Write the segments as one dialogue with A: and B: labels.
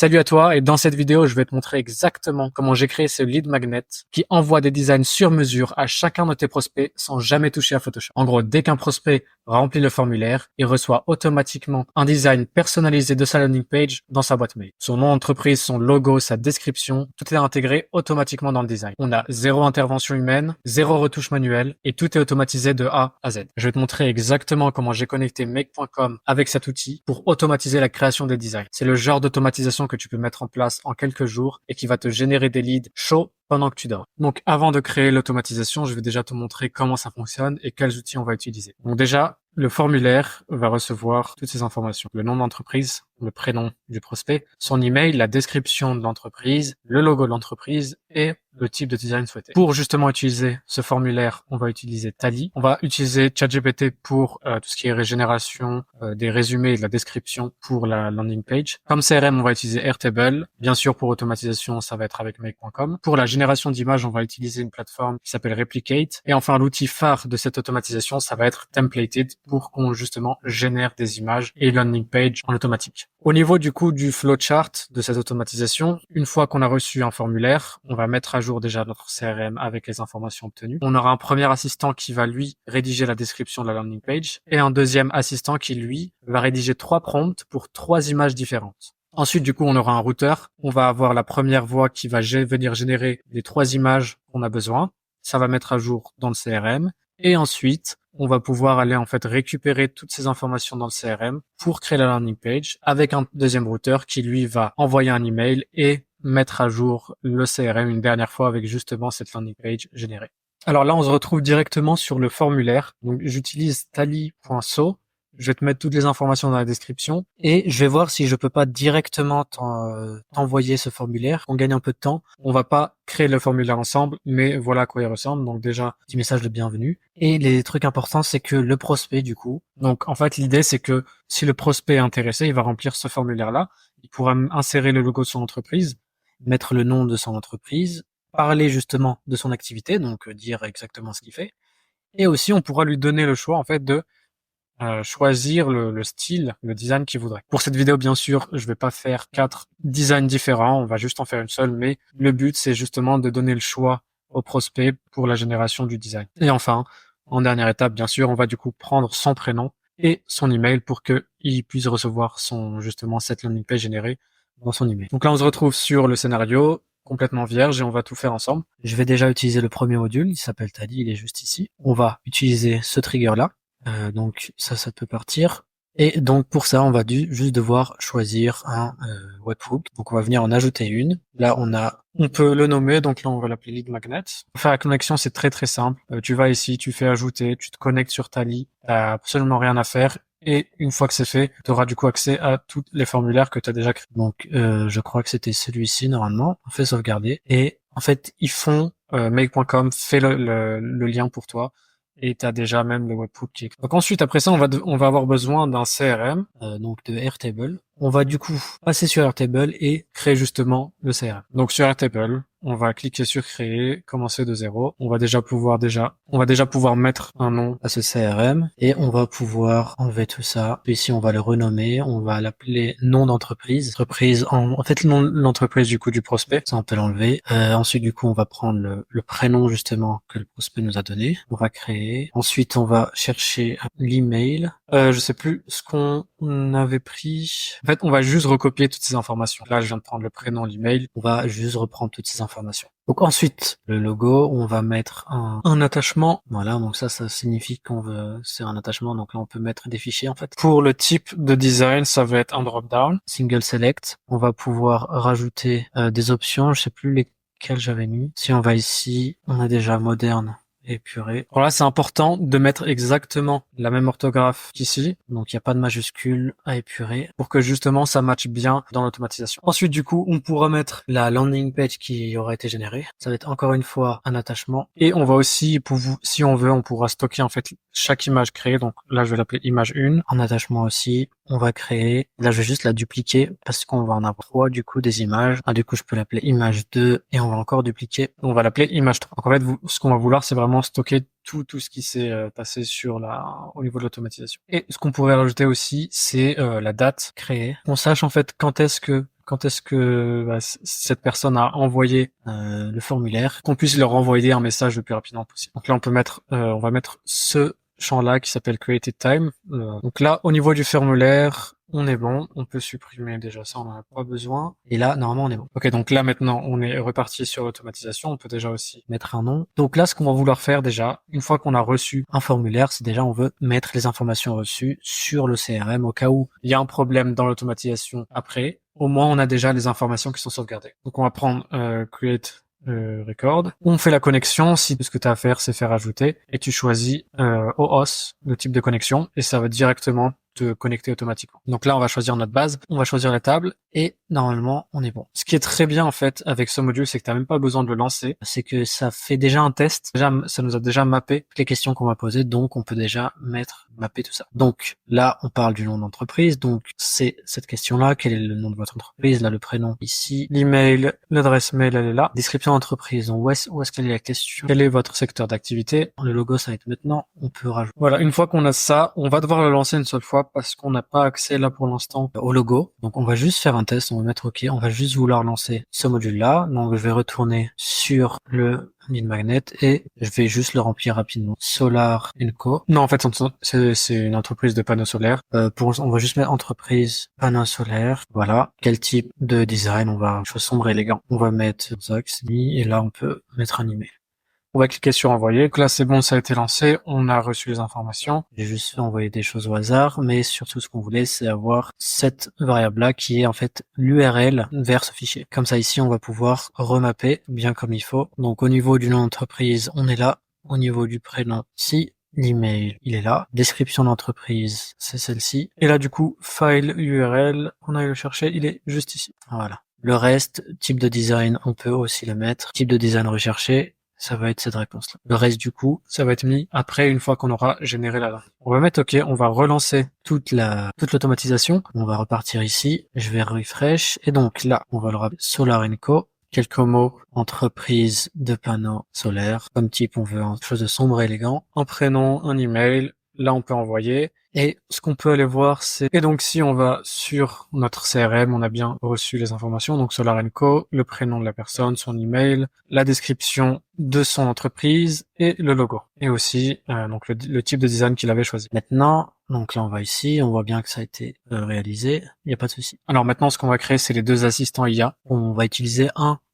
A: Salut à toi, et dans cette vidéo, je vais te montrer exactement comment j'ai créé ce lead magnet qui envoie des designs sur mesure à chacun de tes prospects sans jamais toucher à Photoshop. En gros, dès qu'un prospect remplit le formulaire, il reçoit automatiquement un design personnalisé de sa landing page dans sa boîte mail. Son nom d'entreprise, son logo, sa description, tout est intégré automatiquement dans le design. On a zéro intervention humaine, zéro retouche manuelle et tout est automatisé de A à Z. Je vais te montrer exactement comment j'ai connecté make.com avec cet outil pour automatiser la création des designs. C'est le genre d'automatisation que tu peux mettre en place en quelques jours et qui va te générer des leads chauds pendant que tu dors. Donc avant de créer l'automatisation, je vais déjà te montrer comment ça fonctionne et quels outils on va utiliser. Donc déjà, le formulaire va recevoir toutes ces informations. Le nom d'entreprise, le prénom du prospect, son email, la description de l'entreprise, le logo de l'entreprise et le type de design souhaité. Pour justement utiliser ce formulaire, on va utiliser Tally. On va utiliser ChatGPT pour tout ce qui est régénération des résumés et de la description pour la landing page. Comme CRM, on va utiliser Airtable. Bien sûr, pour automatisation, ça va être avec make.com. Pour la génération d'images, on va utiliser une plateforme qui s'appelle Replicate. Et enfin, l'outil phare de cette automatisation, ça va être Templated pour qu'on justement génère des images et landing page en automatique. Au niveau du coup du flowchart de cette automatisation, une fois qu'on a reçu un formulaire, on va mettre à jour déjà notre CRM avec les informations obtenues. On aura un premier assistant qui va lui rédiger la description de la landing page et un deuxième assistant qui lui va rédiger 3 prompts pour 3 images différentes. Ensuite, du coup, on aura un routeur. On va avoir la première voix qui va venir générer les 3 images qu'on a besoin. Ça va mettre à jour dans le CRM. Et ensuite, on va pouvoir aller en fait récupérer toutes ces informations dans le CRM pour créer la landing page avec un deuxième routeur qui lui va envoyer un email et mettre à jour le CRM une dernière fois avec justement cette landing page générée. Alors là, on se retrouve directement sur le formulaire. Donc, j'utilise tally.so. Je vais te mettre toutes les informations dans la description et je vais voir si je peux pas directement t'envoyer ce formulaire. On gagne un peu de temps. On va pas créer le formulaire ensemble, mais voilà à quoi il ressemble. Donc déjà, petit message de bienvenue. Et les trucs importants, c'est que le prospect, du coup. Donc en fait, l'idée, c'est que si le prospect est intéressé, il va remplir ce formulaire-là. Il pourra insérer le logo de son entreprise, mettre le nom de son entreprise, parler justement de son activité, donc dire exactement ce qu'il fait. Et aussi, on pourra lui donner le choix, en fait, de choisir le style, le design qu'il voudrait. Pour cette vidéo, bien sûr, je vais pas faire 4 designs différents, on va juste en faire une seule, mais le but, c'est justement de donner le choix au prospect pour la génération du design. Et enfin, en dernière étape, bien sûr, on va du coup prendre son prénom et son email pour qu'il puisse recevoir justement cette landing page générée dans son email. Donc là, on se retrouve sur le scénario complètement vierge et on va tout faire ensemble. Je vais déjà utiliser le premier module, il s'appelle Tally, il est juste ici. On va utiliser ce trigger là. Donc ça peut partir. Et donc pour ça, on va juste devoir choisir un webhook. Donc on va venir en ajouter une. Là on peut le nommer, donc là on va l'appeler lead magnet. Pour faire la connexion, c'est très très simple. Tu vas ici, tu fais ajouter, tu te connectes sur Tally, t'as absolument rien à faire. Et une fois que c'est fait, tu auras du coup accès à tous les formulaires que tu as déjà créés. Donc je crois que c'était celui-ci normalement. On fait sauvegarder. Et en fait, ils font make.com fait le lien pour toi. Et tu as déjà même le webhook qui est... Donc ensuite, après ça, on va avoir besoin d'un CRM, donc de Airtable. On va du coup passer sur Airtable et créer justement le CRM. Donc sur Airtable, on va cliquer sur créer, commencer de zéro. On va déjà pouvoir mettre un nom à ce CRM et on va pouvoir enlever tout ça. Puis ici, on va le renommer. On va l'appeler nom d'entreprise. En fait, le nom de l'entreprise du coup du prospect. Ça, on peut l'enlever. Ensuite, du coup, on va prendre le prénom justement que le prospect nous a donné. On va créer. Ensuite, on va chercher l'email. Je sais plus ce qu'on avait pris. En fait, on va juste recopier toutes ces informations. Là, je viens de prendre le prénom, l'email. On va juste reprendre toutes ces informations. Donc ensuite, le logo, on va mettre un attachement. Voilà, donc ça signifie c'est un attachement. Donc là, on peut mettre des fichiers en fait. Pour le type de design, ça va être un drop-down, single select. On va pouvoir rajouter des options. Je sais plus lesquelles j'avais mis. Si on va ici, on a déjà moderne. Épuré. Alors là, c'est important de mettre exactement la même orthographe qu'ici. Donc, il n'y a pas de majuscule à épurer pour que justement ça matche bien dans l'automatisation. Ensuite, du coup, on pourra mettre la landing page qui aura été générée. Ça va être encore une fois un attachement. Et on va aussi, si on veut, on pourra stocker en fait chaque image créée. Donc là, je vais l'appeler image 1. En attachement aussi, on va créer. Là, je vais juste la dupliquer parce qu'on va en avoir 3 du coup des images. Du coup, je peux l'appeler image 2 et on va encore dupliquer. On va l'appeler image 3. Donc en fait, ce qu'on va vouloir, c'est vraiment stocker tout ce qui s'est passé au niveau de l'automatisation. Et ce qu'on pourrait rajouter aussi, c'est la date créée. On sache en fait quand quand est-ce que cette personne a envoyé le formulaire, qu'on puisse leur envoyer un message le plus rapidement possible. Donc là, on va mettre ce champ-là qui s'appelle Created Time. Donc là, au niveau du formulaire, on est bon. On peut supprimer déjà ça, on n'en a pas besoin. Et là, normalement, on est bon. Ok, donc là, maintenant, on est reparti sur l'automatisation. On peut déjà aussi mettre un nom. Donc là, ce qu'on va vouloir faire déjà, une fois qu'on a reçu un formulaire, c'est déjà, on veut mettre les informations reçues sur le CRM au cas où il y a un problème dans l'automatisation après. Au moins, on a déjà les informations qui sont sauvegardées. Donc, on va prendre Create record. On fait la connexion si tout ce que tu as à faire c'est faire ajouter et tu choisis OAuth, le type de connexion, et ça va directement te connecter automatiquement. Donc là on va choisir notre base, on va choisir la table et normalement on est bon. Ce qui est très bien en fait avec ce module, c'est que tu n'as même pas besoin de le lancer, c'est que ça fait déjà un test, déjà ça nous a déjà mappé toutes les questions qu'on va poser, donc on peut déjà mapper tout ça. Donc là on parle du nom d'entreprise, donc c'est cette question-là, quel est le nom de votre entreprise, là le prénom ici, l'email, l'adresse mail elle est là, description d'entreprise, donc où est-ce qu'elle est la question, quel est votre secteur d'activité, le logo ça va être maintenant, on peut rajouter. Voilà, une fois qu'on a ça, on va devoir le lancer une seule fois parce qu'on n'a pas accès là pour l'instant au logo, donc on va juste faire un test, on va mettre OK, on va juste vouloir lancer ce module-là, donc je vais retourner sur le lead magnet et je vais juste le remplir rapidement. Solar Co. Non, en fait, c'est une entreprise de panneaux solaires. On va juste mettre entreprise panneaux solaires. Voilà. Quel type de design? On va chose sombre et élégant. On va mettre Zax et là on peut mettre un email. On va cliquer sur envoyer. Donc là, c'est bon, ça a été lancé. On a reçu les informations. J'ai juste fait envoyer des choses au hasard, mais surtout ce qu'on voulait, c'est avoir cette variable-là qui est en fait l'URL vers ce fichier. Comme ça, ici, on va pouvoir remapper bien comme il faut. Donc, au niveau du nom d'entreprise, on est là. Au niveau du prénom, ici. L'email, il est là. Description d'entreprise, c'est celle-ci. Et là, du coup, file URL, on a eu le chercher, il est juste ici. Voilà. Le reste, type de design, on peut aussi le mettre. Type de design recherché, ça va être cette réponse-là. Le reste du coup, ça va être mis après une fois qu'on aura généré la donnée. On va mettre OK, on va relancer toute l'automatisation. On va repartir ici, je vais refresh et donc là, on va le rappeler Solar Co. Quelques mots, entreprise de panneaux solaires. Comme type, on veut quelque chose de sombre et élégant. Un prénom, un email. Là, on peut envoyer. Et ce qu'on peut aller voir, c'est... Et donc, si on va sur notre CRM, on a bien reçu les informations. Donc, Solar Co, le prénom de la personne, son email, la description de son entreprise et le logo. Et aussi, donc le type de design qu'il avait choisi. Maintenant, donc là, on va ici, on voit bien que ça a été réalisé. Il n'y a pas de souci. Alors maintenant, ce qu'on va créer, c'est les deux assistants IA. On va utiliser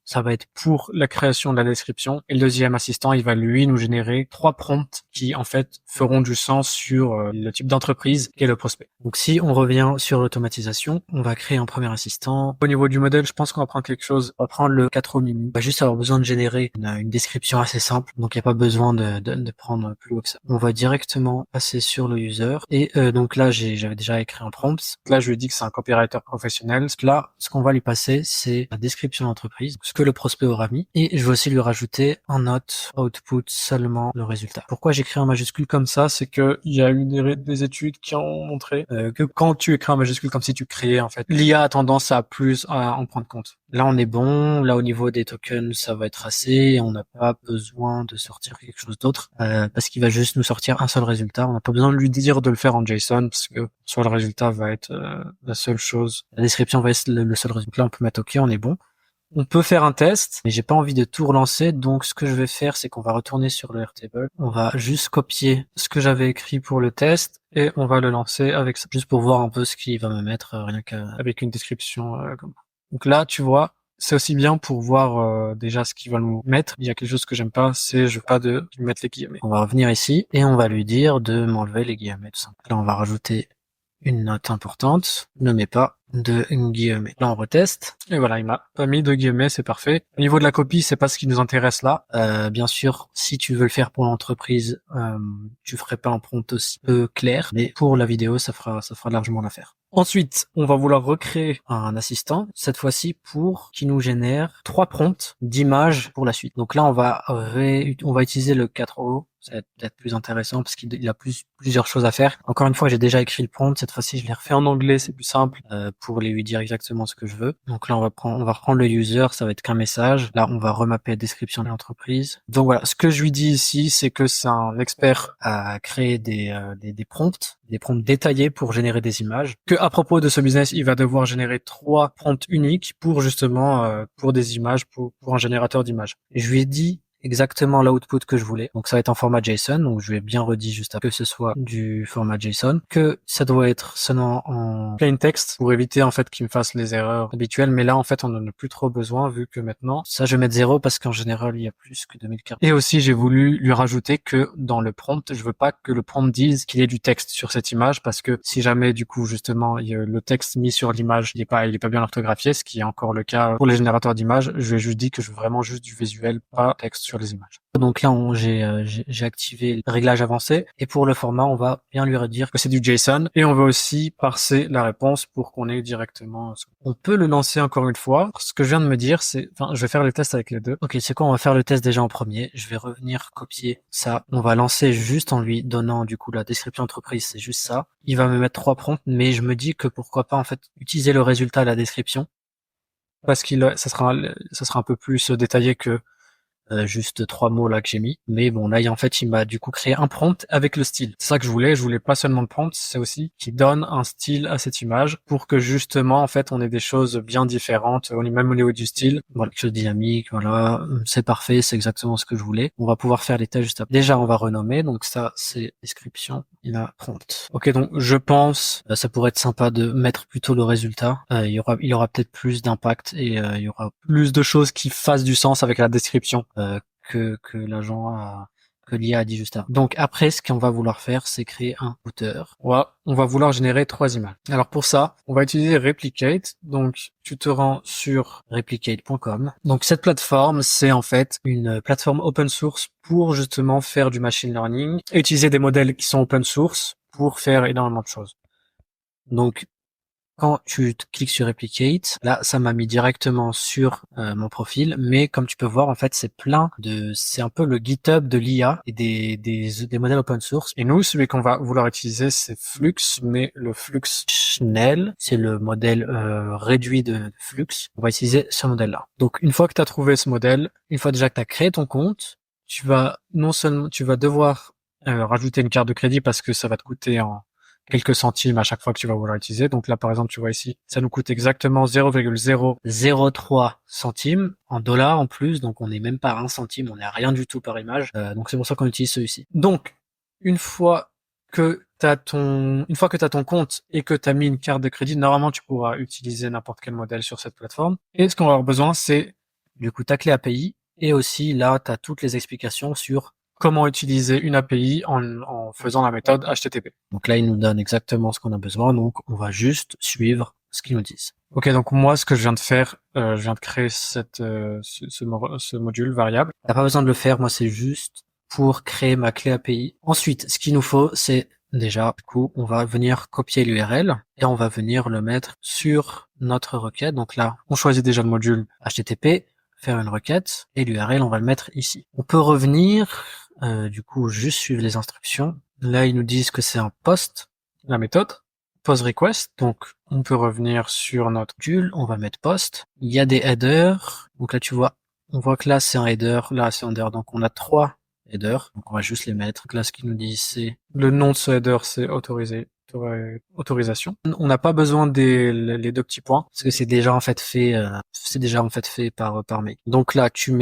A: ça va être pour la création de la description. Et le deuxième assistant, il va lui nous générer 3 prompts qui, en fait, feront du sens sur le type d'entreprise qu'est le prospect. Donc, si on revient sur l'automatisation, on va créer un premier assistant. Au niveau du modèle, je pense qu'on va prendre quelque chose. On va prendre le 4 Mini. On va juste avoir besoin de générer une description assez simple. Donc, il n'y a pas besoin de prendre plus haut que ça. On va directement passer sur le user. Et donc là, j'avais déjà écrit un prompt. Là, je lui dis que c'est un copywriter professionnel. Là, ce qu'on va lui passer, c'est la description d'entreprise, ce que le prospect aura mis. Et je vais aussi lui rajouter en note output seulement le résultat. Pourquoi j'écris en majuscule comme ça? C'est que il y a eu des études qui ont montré que quand tu écris en majuscule comme si tu créais, en fait, l'IA a tendance à plus en prendre compte. Là, on est bon. Là, au niveau des tokens, ça va être assez. On n'a pas besoin de sortir quelque chose d'autre parce qu'il va juste nous sortir un seul résultat. On n'a pas besoin de lui dire de le faire en JSON parce que soit le résultat va être la seule chose. La description va être le seul résultat. Là, on peut mettre OK, on est bon. On peut faire un test, mais j'ai pas envie de tout relancer, donc ce que je vais faire, c'est qu'on va retourner sur le Airtable. On va juste copier ce que j'avais écrit pour le test et on va le lancer avec ça, juste pour voir un peu ce qu'il va me mettre, rien qu'avec une description comme ça. Donc là, tu vois, c'est aussi bien pour voir déjà ce qu'il va nous mettre. Il y a quelque chose que j'aime pas, c'est je veux pas de lui mettre les guillemets. On va revenir ici et on va lui dire de m'enlever les guillemets, tout simplement. Là, on va rajouter une note importante, ne mets pas de guillemets. Là, on reteste. Et voilà, il m'a pas mis de guillemets, c'est parfait. Au niveau de la copie, c'est pas ce qui nous intéresse là. Bien sûr, si tu veux le faire pour l'entreprise, tu ferais pas un prompt aussi peu clair. Mais pour la vidéo, ça fera largement l'affaire. Ensuite, on va vouloir recréer un assistant, cette fois-ci pour qui nous génère 3 prompts d'images pour la suite. Donc là, on va utiliser le 4O. Ça va être peut-être plus intéressant parce qu'il a plusieurs choses à faire. Encore une fois, j'ai déjà écrit le prompt. Cette fois-ci, je l'ai refait en anglais. C'est plus simple pour lui dire exactement ce que je veux. Donc là, on va reprendre le user. Ça va être qu'un message. Là, on va remapper la description de l'entreprise. Donc voilà, ce que je lui dis ici, c'est que c'est un expert à créer des prompts détaillés pour générer des images. Que à propos de ce business, il va devoir générer 3 prompts uniques pour justement, pour des images, pour un générateur d'images. Et je lui ai dit exactement l'output que je voulais. Donc ça va être en format JSON, donc je lui ai bien redit juste à que ce soit du format JSON, que ça doit être seulement en plain text pour éviter en fait qu'il me fasse les erreurs habituelles, mais là en fait on en a plus trop besoin vu que maintenant, ça je vais mettre 0 parce qu'en général il y a plus que 2000 caractères. Et aussi j'ai voulu lui rajouter que dans le prompt, je veux pas que le prompt dise qu'il y ait du texte sur cette image parce que si jamais du coup justement le texte mis sur l'image il est pas bien orthographié, ce qui est encore le cas pour les générateurs d'images, je lui ai juste dit que je veux vraiment juste du visuel, pas texte sur les images. Donc là, j'ai activé le réglage avancé et pour le format, on va bien lui redire que c'est du JSON et on va aussi parser la réponse pour qu'on ait directement. On peut le lancer encore une fois. Ce que je viens de me dire, c'est, enfin, je vais faire le test avec les deux. Ok, c'est quoi? On va faire le test déjà en premier. Je vais revenir copier ça. On va lancer juste en lui donnant du coup la description d'entreprise, c'est juste ça. Il va me mettre 3 prompts, mais je me dis que pourquoi pas en fait utiliser le résultat à la description parce ça sera un peu plus détaillé que juste 3 mots là que j'ai mis. Mais bon, là, en fait, il m'a du coup créé un prompt avec le style. C'est ça que je voulais. Je voulais pas seulement le prompt, c'est aussi qu'il donne un style à cette image pour que justement, en fait, on ait des choses bien différentes. Même au niveau du style, voilà, quelque chose de dynamique, voilà. C'est parfait, c'est exactement ce que je voulais. On va pouvoir faire les tâches juste après. Déjà, on va renommer. Donc ça, c'est description. Il a prompt. Ok, donc je pense, ça pourrait être sympa de mettre plutôt le résultat. Il y aura peut-être plus d'impact et il y aura plus de choses qui fassent du sens avec la description que que l'IA a dit juste avant. Donc après, ce qu'on va vouloir faire, c'est créer un footer. On va vouloir générer 3 images. Alors pour ça, on va utiliser Replicate. Donc tu te rends sur replicate.com. Donc cette plateforme, c'est en fait une plateforme open source pour justement faire du machine learning et utiliser des modèles qui sont open source pour faire énormément de choses. Donc quand tu cliques sur Replicate, là, ça m'a mis directement sur mon profil, mais comme tu peux voir, en fait, c'est un peu le GitHub de l'IA et des modèles open source. Et nous, celui qu'on va vouloir utiliser, c'est Flux, mais le Flux Schnell, c'est le modèle réduit de Flux. On va utiliser ce modèle-là. Donc, une fois que tu as trouvé ce modèle, une fois déjà que tu as créé ton compte, tu vas devoir rajouter une carte de crédit parce que ça va te coûter en quelques centimes à chaque fois que tu vas vouloir utiliser. Donc là, par exemple, tu vois ici, ça nous coûte exactement 0,003 centimes en dollars en plus. Donc on n'est même pas à 1 centime, on n'est à rien du tout par image. Donc c'est pour ça qu'on utilise celui-ci. Donc, une fois que t'as ton compte et que t'as mis une carte de crédit, normalement, tu pourras utiliser n'importe quel modèle sur cette plateforme. Et ce qu'on va avoir besoin, c'est, du coup, ta clé API. Et aussi, là, t'as toutes les explications sur comment utiliser une API en faisant la méthode HTTP. Donc là, ils nous donnent exactement ce qu'on a besoin, donc on va juste suivre ce qu'ils nous disent. Ok, donc moi, ce que je viens de faire, je viens de créer ce module variable. T'as pas besoin de le faire, moi c'est juste pour créer ma clé API. Ensuite, ce qu'il nous faut, c'est déjà, du coup, on va venir copier l'URL et on va venir le mettre sur notre requête. Donc là, on choisit déjà le module HTTP, faire une requête, et l'URL, on va le mettre ici. On peut revenir, du coup, juste suivre les instructions. Là, ils nous disent que c'est un post, la méthode, post request. Donc, on peut revenir sur notre module, on va mettre post. Il y a des headers. Donc là, on voit que là, c'est un header, là, c'est un header. Donc, on a 3 headers. Donc, on va juste les mettre. Donc là, ce qu'ils nous dit, c'est le nom de ce header, c'est autorisation. On n'a pas besoin les 2 petits points parce que c'est déjà en fait fait par mail. Donc là tu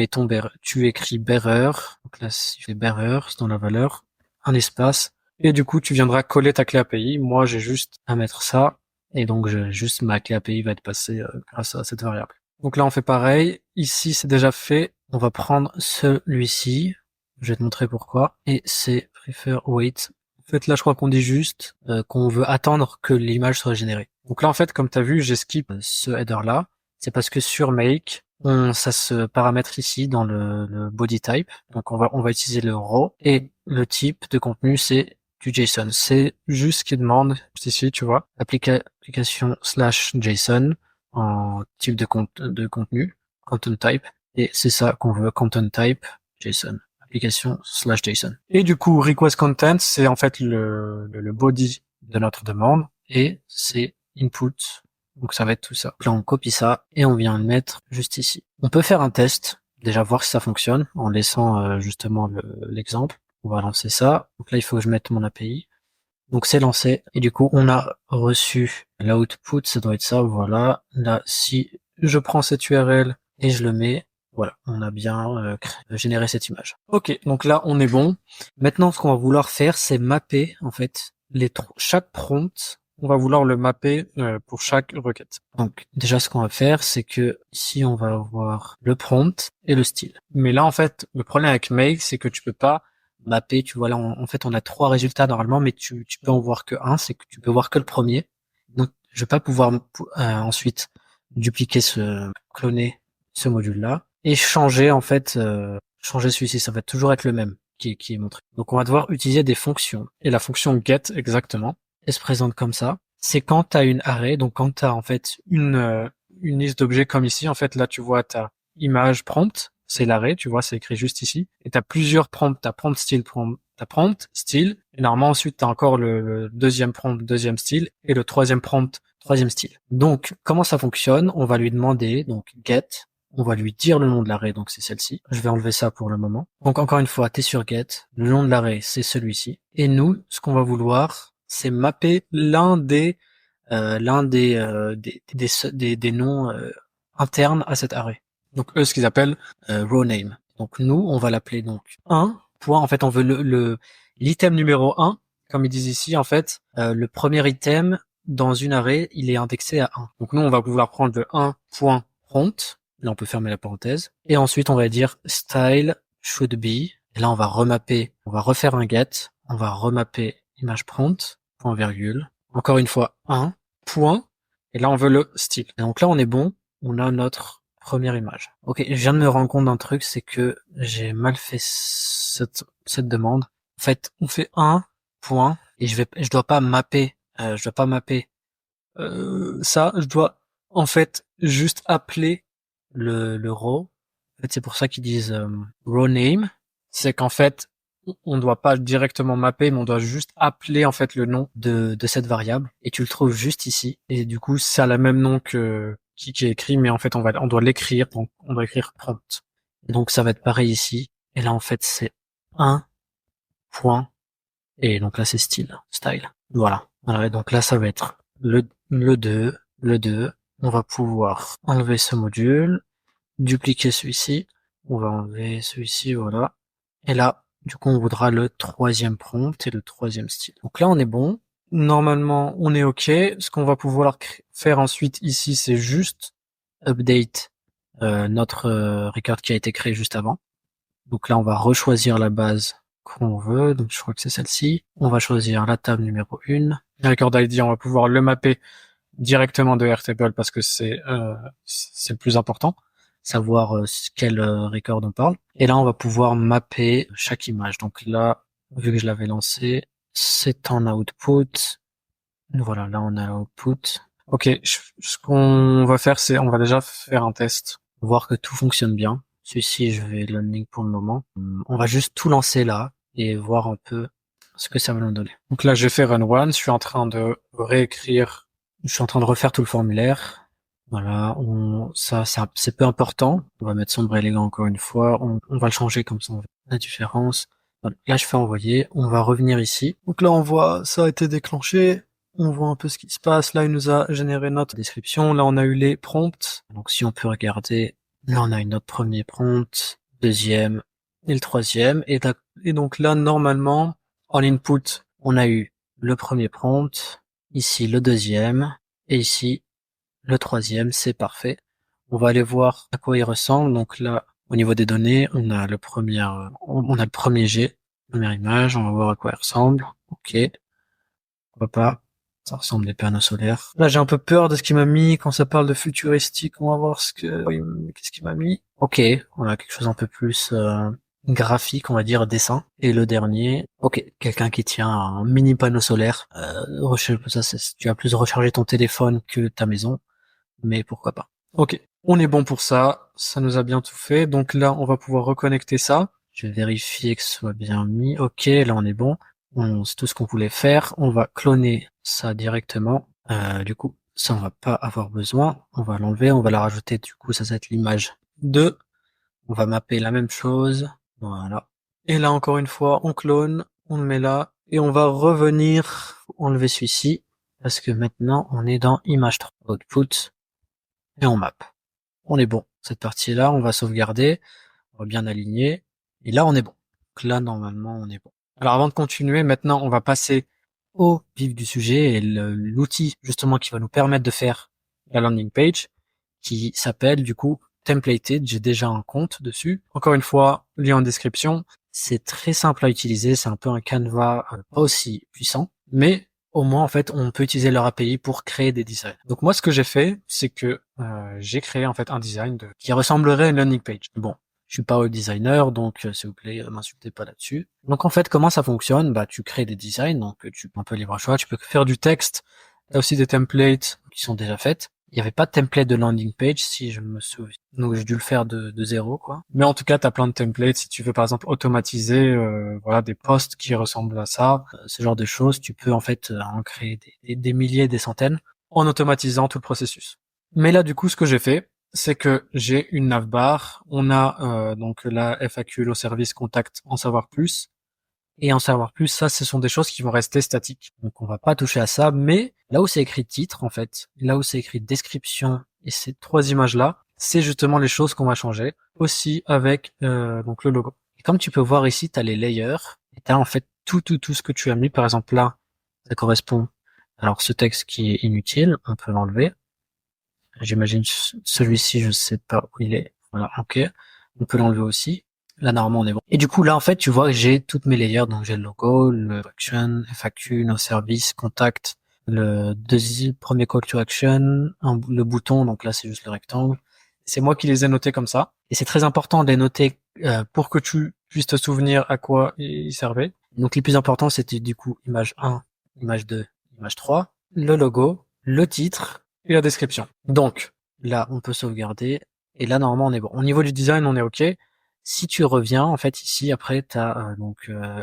A: écris bearer. Donc là si tu fais bearer dans la valeur un espace et du coup tu viendras coller ta clé API. Moi j'ai juste à mettre ça et donc juste ma clé API va être passée grâce à cette variable. Donc là on fait pareil. Ici c'est déjà fait. On va prendre celui-ci. Je vais te montrer pourquoi. Et c'est prefer wait. En fait, là, je crois qu'on dit juste qu'on veut attendre que l'image soit générée. Donc là, en fait, comme tu as vu, j'ai skip ce header-là. C'est parce que sur make, ça se paramètre ici dans le body type. Donc on va utiliser le raw et le type de contenu, c'est du JSON. C'est juste ce qui demande ici, tu vois, application /JSON en type de contenu, content type. Et c'est ça qu'on veut, content type JSON. Application /JSON. Et du coup, request content, c'est en fait le body de notre demande et c'est input. Donc ça va être tout ça. Donc là, on copie ça et on vient le mettre juste ici. On peut faire un test, déjà voir si ça fonctionne en laissant justement l'exemple. On va lancer ça. Donc là, il faut que je mette mon API.
B: Donc c'est lancé et du coup on a reçu l'output, ça doit être ça, voilà. Là, si je prends cette URL et je le mets, voilà, on a bien généré cette image. Ok, donc là on est bon. Maintenant ce qu'on va vouloir faire, c'est mapper en fait chaque prompt. On va vouloir le mapper pour chaque requête. Donc déjà ce qu'on va faire, c'est que ici on va avoir le prompt et le style. Mais là en fait, le problème avec Make, c'est que tu peux pas mapper, tu vois là, en fait, on a 3 résultats normalement, mais tu peux en voir que un, c'est que tu peux voir que le premier. Donc, je vais pas pouvoir ensuite dupliquer cloner ce module-là et changer en fait, changer celui-ci. Ça va toujours être le même qui est montré. Donc, on va devoir utiliser des fonctions. Et la fonction get exactement, elle se présente comme ça. C'est quand tu as une array, donc quand tu as en fait une liste d'objets comme ici, en fait là tu vois ta image prompt, c'est l'arrêt, tu vois, c'est écrit juste ici. Et tu as plusieurs prompts, t'as prompt, style, t'as prompt, style. Et normalement, ensuite, tu as encore le deuxième prompt, deuxième style, et le troisième prompt, troisième style. Donc, comment ça fonctionne? On va lui demander, donc, get. On va lui dire le nom de l'arrêt, donc c'est celle-ci. Je vais enlever ça pour le moment. Donc, encore une fois, t'es sur get. Le nom de l'arrêt, c'est celui-ci. Et nous, ce qu'on va vouloir, c'est mapper des noms internes à cet arrêt. Donc eux, ce qu'ils appellent row name. Donc nous, on va l'appeler donc 1. Point. En fait, on veut l'item numéro 1, comme ils disent ici, en fait, le premier item dans une array, il est indexé à 1. Donc nous, on va pouvoir prendre le 1.prompt. Là, on peut fermer la parenthèse. Et ensuite, on va dire style should be. Et là, on va remapper, on va refaire un get. On va remapper image prompt, point virgule. Encore une fois, 1, point. Et là, on veut le style. Et donc là, on est bon. On a notre première image. Ok, je viens de me rendre compte d'un truc, c'est que j'ai mal fait cette demande. En fait, on fait un point et je dois pas mapper, ça. Je dois en fait juste appeler le row. En fait, c'est pour ça qu'ils disent row name. C'est qu'en fait, on ne doit pas directement mapper, mais on doit juste appeler en fait le nom de cette variable. Et tu le trouves juste ici. Et du coup, ça a le même nom que qui est écrit, mais en fait, on doit l'écrire. Donc, on doit écrire prompt. Et donc, ça va être pareil ici. Et là, en fait, c'est un point. Et donc là, c'est style. Voilà. Voilà. Et donc là, ça va être le 2. Le 2. On va pouvoir enlever ce module, dupliquer celui-ci. On va enlever celui-ci, voilà. Et là, du coup, on voudra le troisième prompt et le troisième style. Donc là, on est bon. Normalement, on est OK. Ce qu'on va pouvoir faire ensuite ici, c'est juste update notre record qui a été créé juste avant. Donc là, on va rechoisir la base qu'on veut. Donc je crois que c'est celle-ci. On va choisir la table numéro 1. Record ID, on va pouvoir le mapper directement de Airtable parce que c'est le plus important, savoir quel record on parle. Et là, on va pouvoir mapper chaque image. Donc là, vu que je l'avais lancé, c'est en output. Voilà, là on a output. Ok, ce qu'on va faire, c'est on va déjà faire un test, voir que tout fonctionne bien. Celui-ci, je vais l'unlink pour le moment. On va juste tout lancer là et voir un peu ce que ça va nous donner. Donc là, j'ai fait run one. Je suis en train de réécrire. Je suis en train de refaire tout le formulaire. Voilà, c'est peu important. On va mettre sombre élégant encore une fois. On va le changer comme ça on voit la différence. Voilà. Là, je fais envoyer. On va revenir ici. Donc là, on voit ça a été déclenché. On voit un peu ce qui se passe. Là, il nous a généré notre description. Là, on a eu les prompts. Donc si on peut regarder, là, on a eu notre premier prompt, deuxième et le troisième. Et donc là, normalement, en input, on a eu le premier prompt, ici le deuxième, et ici le troisième, c'est parfait. On va aller voir à quoi il ressemble. Donc là, au niveau des données, on a on a le premier G, première image, on va voir à quoi il ressemble. Ok, pourquoi pas. Ça ressemble à des panneaux solaires. Là, j'ai un peu peur de ce qu'il m'a mis quand ça parle de futuristique. On va voir qu'est-ce qu'il m'a mis. Ok, on a quelque chose un peu plus graphique, on va dire dessin. Et le dernier, ok, quelqu'un qui tient un mini panneau solaire. Tu vas plus recharger ton téléphone que ta maison, mais pourquoi pas. Ok, on est bon pour ça. Ça nous a bien tout fait. Donc là, on va pouvoir reconnecter ça. Je vais vérifier que ce soit bien mis. Ok, là on est bon. C'est tout ce qu'on voulait faire. On va cloner ça directement. Du coup, ça on va pas avoir besoin. On va l'enlever, on va la rajouter. Du coup, ça va être l'image 2. On va mapper la même chose. Voilà. Et là encore une fois, on clone, on le met là Et on va revenir enlever celui-ci parce que maintenant on est dans image 3, output et on map. On est bon. Cette partie-là, on va sauvegarder, on va bien aligner et là on est bon. Donc là normalement on est bon. Alors avant de continuer, maintenant on va passer au vif du sujet et l'outil justement qui va nous permettre de faire la landing page qui s'appelle du coup Templated. J'ai déjà un compte dessus. Encore une fois, lien en description. C'est très simple à utiliser. C'est un peu un Canva pas aussi puissant, mais au moins en fait on peut utiliser leur API pour créer des designs. Donc moi ce que j'ai fait, c'est que j'ai créé en fait un design qui ressemblerait à une landing page. Bon, je suis pas web designer, donc s'il vous plaît, m'insultez pas là-dessus. Donc en fait, comment ça fonctionne? Bah, tu crées des designs, donc tu peux un peu libre choix, tu peux faire du texte. T'as aussi des templates qui sont déjà faites. Il n'y avait pas de template de landing page, si je me souviens. Donc j'ai dû le faire de zéro, quoi. Mais en tout cas, t'as plein de templates. Si tu veux, par exemple, automatiser, voilà, des posts qui ressemblent à ça, ce genre de choses, tu peux en fait en créer des milliers, des centaines, en automatisant tout le processus. Mais là, du coup, ce que j'ai fait, c'est que j'ai une navbar. On a donc la FAQ, le service contact, en savoir plus. Et en savoir plus, ça, ce sont des choses qui vont rester statiques. Donc, on va pas toucher à ça. Mais là où c'est écrit titre, en fait, là où c'est écrit description et ces trois images-là, c'est justement les choses qu'on va changer. Aussi avec donc le logo. Et comme tu peux voir ici, tu as les layers. Et tu as en fait tout ce que tu as mis. Par exemple, là, ça correspond. Alors, ce texte qui est inutile, on peut l'enlever. J'imagine celui-ci, je sais pas où il est. Voilà, ok. On peut l'enlever aussi. Là, normalement, on est bon. Et du coup, là, en fait, tu vois que j'ai toutes mes layers. Donc, j'ai le logo, le action, FAQ, nos services, contact, le deuxième, premier call to action, le bouton. Donc là, c'est juste le rectangle. C'est moi qui les ai notés comme ça. Et c'est très important de les noter pour que tu puisses te souvenir à quoi ils servaient. Donc, les plus importants, c'était du coup image 1, image 2, image 3, le logo, le titre et la description. Donc, là, on peut sauvegarder. Et là, normalement, on est bon. Au niveau du design, on est OK. Si tu reviens, en fait, ici, après, tu as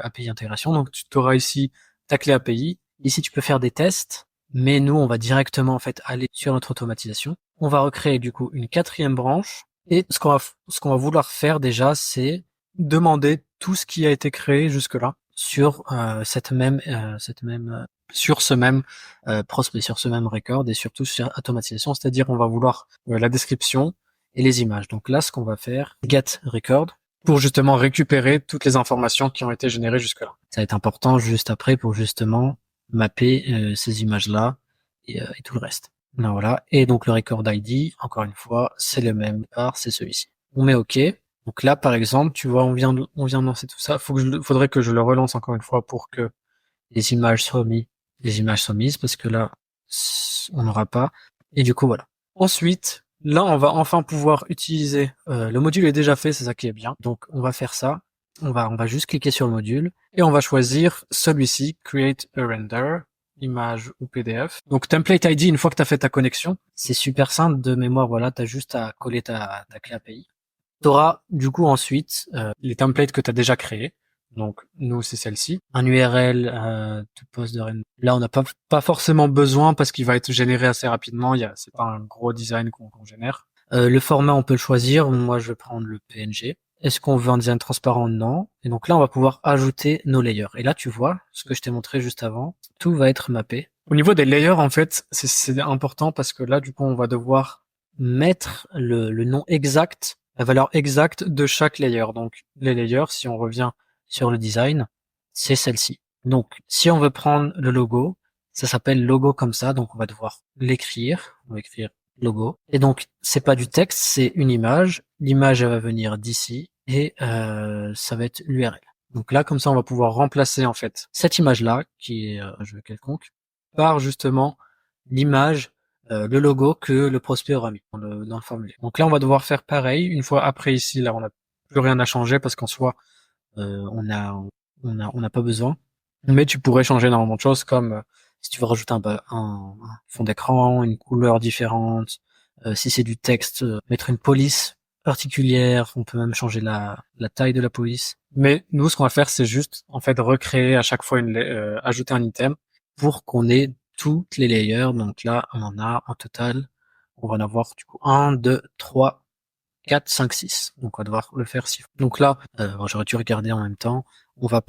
B: API intégration. Donc, tu auras ici ta clé API. Ici, tu peux faire des tests. Mais nous, on va directement, en fait, aller sur notre automatisation. On va recréer, du coup, une quatrième branche. Et ce qu'on va vouloir faire déjà, c'est demander tout ce qui a été créé jusque-là sur sur ce même prospect, sur ce même record et surtout sur automatisation, c'est-à-dire on va vouloir la description et les images. Donc là, ce qu'on va faire, get record, pour justement récupérer toutes les informations qui ont été générées jusque-là. Ça va être important juste après pour justement mapper ces images-là et tout le reste. Là, voilà. Et donc le record ID, encore une fois, c'est le même part, c'est celui-ci. On met OK. Donc là, par exemple, tu vois, on vient de lancer tout ça. Faudrait que je le relance encore une fois pour que les images soient mises parce que là, on n'aura pas. Et du coup, voilà. Ensuite, là, on va enfin pouvoir utiliser, le module est déjà fait, c'est ça qui est bien. Donc, on va faire ça. On va juste cliquer sur le module et on va choisir celui-ci, Create a Render, image ou PDF. Donc, Template ID, une fois que tu as fait ta connexion, c'est super simple de mémoire. Voilà, tu as juste à coller ta clé API. Tu auras du coup ensuite les templates que tu as déjà créés. Donc nous c'est celle-ci. Un URL de poste de render. Là on n'a pas forcément besoin parce qu'il va être généré assez rapidement. C'est pas un gros design qu'on génère. Le format on peut le choisir. Moi je vais prendre le PNG. Est-ce qu'on veut un design transparent? Non. Et donc là on va pouvoir ajouter nos layers. Et là tu vois ce que je t'ai montré juste avant. Tout va être mappé. Au niveau des layers en fait c'est important parce que là du coup on va devoir mettre le nom exact, la valeur exacte de chaque layer. Donc les layers, si on revient sur le design, c'est celle-ci. Donc si on veut prendre le logo, ça s'appelle logo comme ça, donc on va devoir l'écrire. On va écrire logo. Et donc c'est pas du texte, c'est une image. L'image elle va venir d'ici et ça va être l'URL. Donc là comme ça on va pouvoir remplacer en fait cette image là qui est je veux quelconque par justement l'image le logo que le prospect aura mis dans le formulaire. Donc là, on va devoir faire pareil. Une fois après ici, là, on n'a plus rien à changer parce qu'en soi, on n'a pas besoin. Mais tu pourrais changer énormément de choses comme si tu veux rajouter un fond d'écran, une couleur différente, si c'est du texte, mettre une police particulière, on peut même changer la taille de la police. Mais nous, ce qu'on va faire, c'est juste en fait recréer à chaque fois ajouter un item pour qu'on ait toutes les layers. Donc là, on en a en total, on va en avoir du coup 1, 2, 3, 4, 5, 6. Donc on va devoir le faire 6 fois. Donc là, j'aurais dû regarder en même temps. On va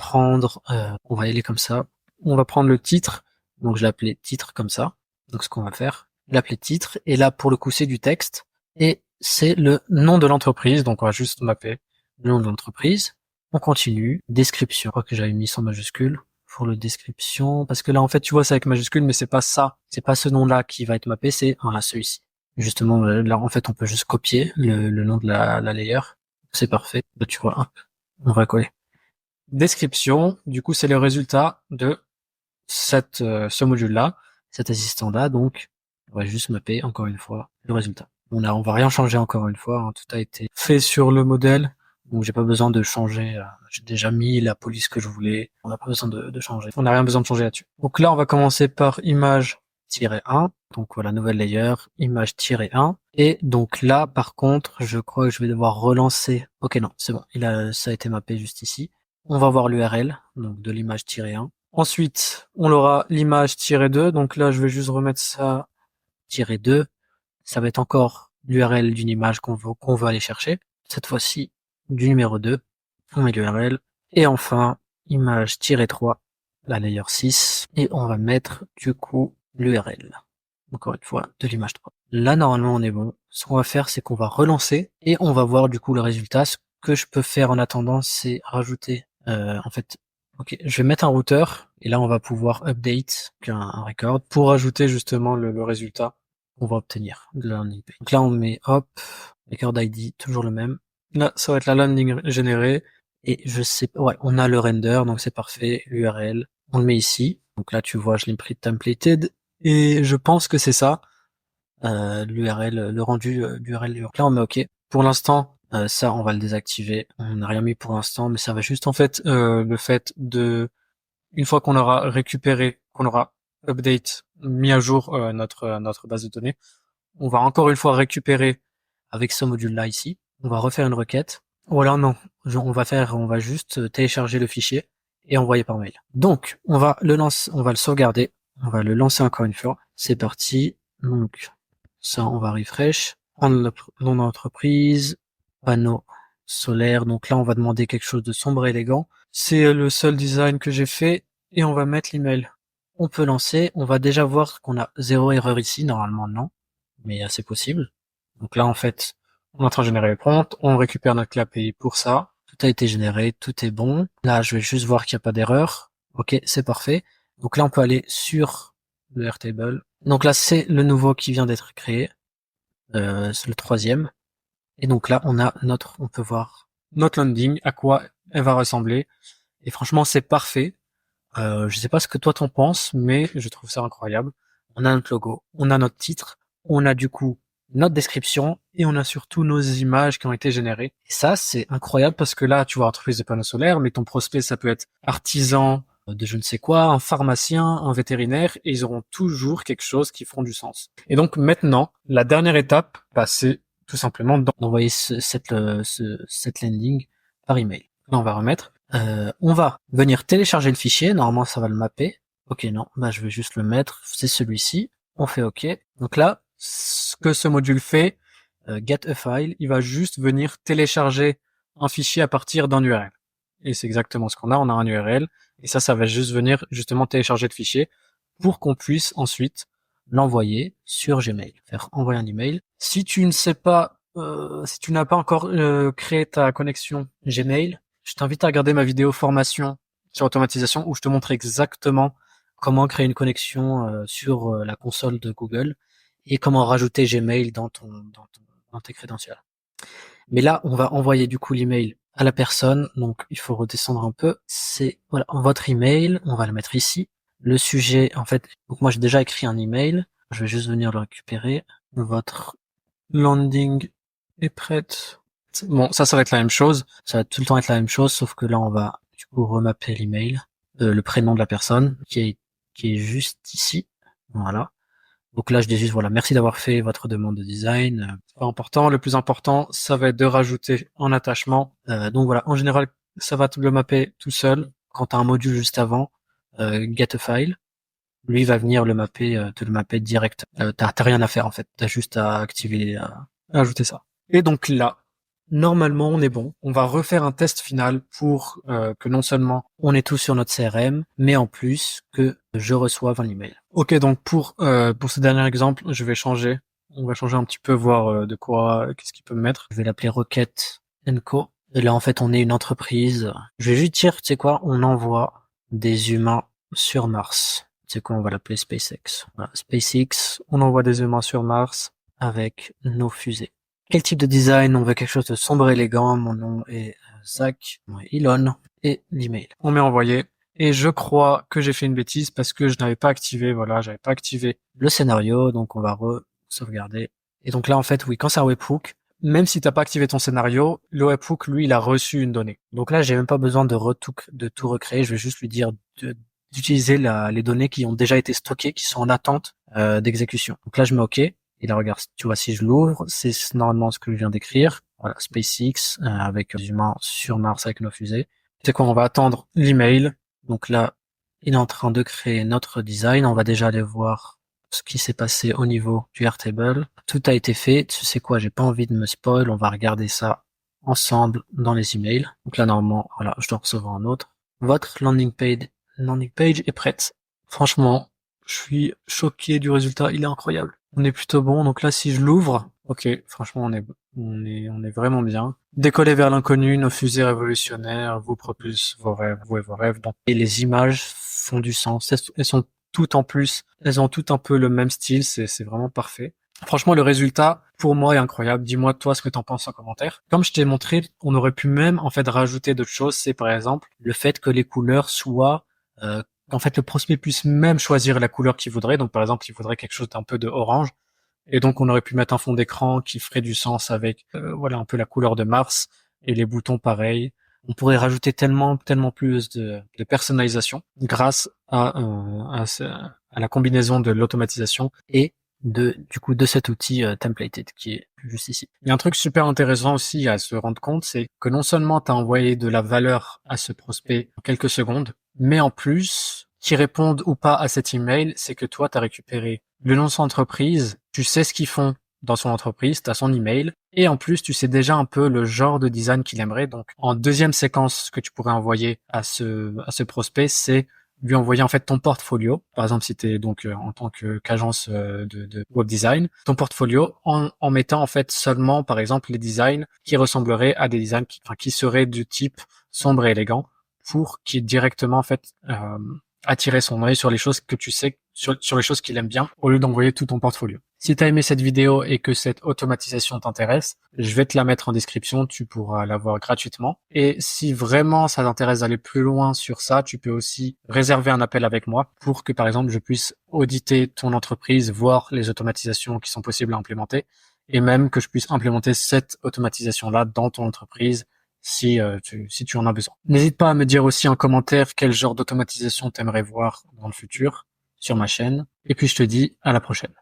B: on va y aller comme ça. On va prendre le titre. Donc je l'ai appelé titre comme ça. Donc ce qu'on va faire, l'appeler titre. Et là, pour le coup, c'est du texte. Et c'est le nom de l'entreprise. Donc on va juste mapper le nom de l'entreprise. On continue. Description. Je crois que j'avais mis sans majuscule pour le description. Parce que là, en fait, tu vois, c'est avec majuscule, mais c'est pas ça. C'est pas ce nom-là qui va être mappé, c'est celui-ci. Justement, là, en fait, on peut juste copier le nom de la layer. C'est parfait. Là, tu vois, hop, on va coller. Description, du coup, c'est le résultat de ce module-là, cet assistant-là. Donc, on va juste mapper, encore une fois, le résultat. On va rien changer encore une fois. Hein, tout a été fait sur le modèle. Donc, j'ai pas besoin de changer. J'ai déjà mis la police que je voulais. On n'a pas besoin de changer. On n'a rien besoin de changer là-dessus. Donc là, on va commencer par image-1. Donc voilà, nouvelle layer, image-1. Et donc là, par contre, je crois que je vais devoir relancer. Ok, non, c'est bon. Ça a été mappé juste ici. On va voir l'URL, donc de l'image-1. Ensuite, on aura l'image-2. Donc là, je vais juste remettre ça -2. Ça va être encore l'URL d'une image qu'on veut aller chercher. Cette fois-ci, du numéro 2. On met l'URL. Et enfin, image-3, la layer 6. Et on va mettre, du coup, l'URL. Encore une fois, de l'image 3. Là, normalement, on est bon. Ce qu'on va faire, c'est qu'on va relancer et on va voir, du coup, le résultat. Ce que je peux faire en attendant, c'est rajouter, en fait, ok, je vais mettre un routeur et là, on va pouvoir update un record pour ajouter justement le résultat qu'on va obtenir de la landing page. Donc là, on met, hop, record ID, toujours le même. Là, ça va être la landing générée. Et je sais pas, ouais, on a le render, donc c'est parfait, l'URL. On le met ici. Donc là, tu vois, je l'ai pris templated. Et je pense que c'est ça, l'URL, le rendu d'URL. Donc là, on met OK. Pour l'instant, ça, on va le désactiver. On n'a rien mis pour l'instant, mais ça va juste en fait le fait de, une fois qu'on aura récupéré, qu'on aura update, mis à jour notre base de données, on va encore une fois récupérer avec ce module-là ici. On va refaire une requête. Voilà, non, on va juste télécharger le fichier et envoyer par mail. Donc, on va le sauvegarder. On va le lancer encore une fois. C'est parti. Donc, ça, on va refresh. Nom d'entreprise, panneau solaire. Donc là, on va demander quelque chose de sombre et élégant. C'est le seul design que j'ai fait et on va mettre l'email. On peut lancer. On va déjà voir qu'on a 0 erreur ici. Normalement, non. Mais c'est possible. Donc là, en fait, on est en train de générer le prompt. On récupère notre clé API pour ça. Tout a été généré. Tout est bon. Là, je vais juste voir qu'il n'y a pas d'erreur. Ok, c'est parfait. Donc là, on peut aller sur le Airtable. Donc là, c'est le nouveau qui vient d'être créé. C'est le 3e. Et donc là, on peut voir notre landing, à quoi elle va ressembler. Et franchement, c'est parfait. Je sais pas ce que toi t'en penses, mais je trouve ça incroyable. On a notre logo, on a notre titre, on a du coup notre description et on a surtout nos images qui ont été générées. Et ça, c'est incroyable parce que là, tu vois, entreprise de panneaux solaires, mais ton prospect, ça peut être artisan de je ne sais quoi, un pharmacien, un vétérinaire, et ils auront toujours quelque chose qui feront du sens. Et donc maintenant, la dernière étape, bah, c'est tout simplement d'envoyer cette landing par email. Là, on va remettre. On va venir télécharger le fichier. Normalement, ça va le mapper. Ok, non. Bah, je vais juste le mettre. C'est celui-ci. On fait OK. Donc là, ce que ce module fait, get a file, il va juste venir télécharger un fichier à partir d'un URL. Et c'est exactement ce qu'on a. On a un URL. Et ça va juste venir justement télécharger le fichier pour qu'on puisse ensuite l'envoyer sur Gmail. Faire envoyer un email. Si tu ne sais pas, si tu n'as pas encore créé ta connexion Gmail, je t'invite à regarder ma vidéo formation sur l'automatisation où je te montre exactement comment créer une connexion sur la console de Google et comment rajouter Gmail dans tes crédentials. Mais là, on va envoyer du coup l'email à la personne, donc il faut redescendre un peu. C'est voilà, votre email, on va le mettre ici. Le sujet, en fait, donc moi j'ai déjà écrit un email, je vais juste venir le récupérer. Votre landing est prête. Bon, ça va être la même chose. Ça va tout le temps être la même chose, sauf que là, on va du coup remapper l'email, le prénom de la personne qui est juste ici. Voilà. Donc là, je dis juste voilà, merci d'avoir fait votre demande de design. C'est pas important. Le plus important, ça va être de rajouter un attachement. Donc voilà, en général, ça va te le mapper tout seul. Quand tu as un module juste avant, get a file, lui va venir te le mapper direct. T'as rien à faire en fait. T'as juste à activer, à ajouter ça. Et donc là, normalement, on est bon. On va refaire un test final pour que non seulement on est tous sur notre CRM, mais en plus que je reçoive un email. Ok, donc pour ce dernier exemple, je vais changer. On va changer un petit peu, voir qu'est-ce qu'il peut me mettre. Je vais l'appeler Rocket Co. Et là, en fait, on est une entreprise. Je vais juste dire, tu sais quoi, on envoie des humains sur Mars. Tu sais quoi, on va l'appeler SpaceX. Voilà, SpaceX, on envoie des humains sur Mars avec nos fusées. Quel type de design? On veut quelque chose de sombre élégant. Mon nom est Zach, mon nom est Elon, et l'email. On met envoyé. Et je crois que j'ai fait une bêtise parce que je n'avais pas activé, voilà, j'avais pas activé le scénario, donc on va sauvegarder. Et donc là, en fait, oui, quand c'est un webhook, même si t'as pas activé ton scénario, le webhook, lui, il a reçu une donnée. Donc là, j'ai même pas besoin de tout recréer. Je vais juste lui dire d'utiliser les données qui ont déjà été stockées, qui sont en attente d'exécution. Donc là, je mets OK. Et là, regarde, tu vois, si je l'ouvre, c'est normalement ce que je viens d'écrire. Voilà, SpaceX avec des humains sur Mars avec nos fusées. C'est quoi? On va attendre l'email. Donc là, il est en train de créer notre design. On va déjà aller voir ce qui s'est passé au niveau du Airtable. Tout a été fait. Tu sais quoi? J'ai pas envie de me spoil. On va regarder ça ensemble dans les emails. Donc là, normalement, voilà, je dois recevoir un autre. Votre landing page est prête. Franchement, je suis choqué du résultat. Il est incroyable. On est plutôt bon. Donc là, si je l'ouvre, ok, franchement, on est vraiment bien. Décoller vers l'inconnu, nos fusées révolutionnaires, vous propulsent vos rêves, vous et vos rêves. Donc, et les images font du sens. Elles sont toutes en plus. Elles ont toutes un peu le même style. C'est vraiment parfait. Franchement, le résultat, pour moi, est incroyable. Dis-moi, toi, ce que t'en penses en commentaire. Comme je t'ai montré, on aurait pu même, en fait, rajouter d'autres choses. C'est, par exemple, le fait que les couleurs soient, qu'en fait, le prospect puisse même choisir la couleur qu'il voudrait. Donc, par exemple, il voudrait quelque chose d'un peu de orange. Et donc, on aurait pu mettre un fond d'écran qui ferait du sens avec, voilà, un peu la couleur de Mars et les boutons pareils. On pourrait rajouter tellement plus de personnalisation grâce à la combinaison de l'automatisation et du coup de cet outil templated qui est juste ici. Il y a un truc super intéressant aussi à se rendre compte, c'est que non seulement tu as envoyé de la valeur à ce prospect en quelques secondes, mais en plus, qui répondent ou pas à cet email, c'est que toi, tu as récupéré le nom de son entreprise, tu sais ce qu'ils font dans son entreprise, tu as son email, et en plus, tu sais déjà un peu le genre de design qu'il aimerait. Donc, en deuxième séquence, ce que tu pourrais envoyer à ce prospect, c'est lui envoyer en fait ton portfolio. Par exemple, si tu es donc en tant qu'agence de web design, ton portfolio en mettant en fait seulement, par exemple, les designs qui ressembleraient à des designs qui seraient du type sombre et élégant, pour qu'il directement en fait attirer son œil sur les choses que tu sais, sur les choses qu'il aime bien, au lieu d'envoyer tout ton portfolio. Si tu as aimé cette vidéo et que cette automatisation t'intéresse, je vais te la mettre en description, tu pourras la voir gratuitement. Et si vraiment ça t'intéresse d'aller plus loin sur ça, tu peux aussi réserver un appel avec moi pour que par exemple je puisse auditer ton entreprise, voir les automatisations qui sont possibles à implémenter et même que je puisse implémenter cette automatisation-là dans ton entreprise si tu en as besoin. N'hésite pas à me dire aussi en commentaire quel genre d'automatisation t'aimerais voir dans le futur sur ma chaîne. Et puis je te dis à la prochaine.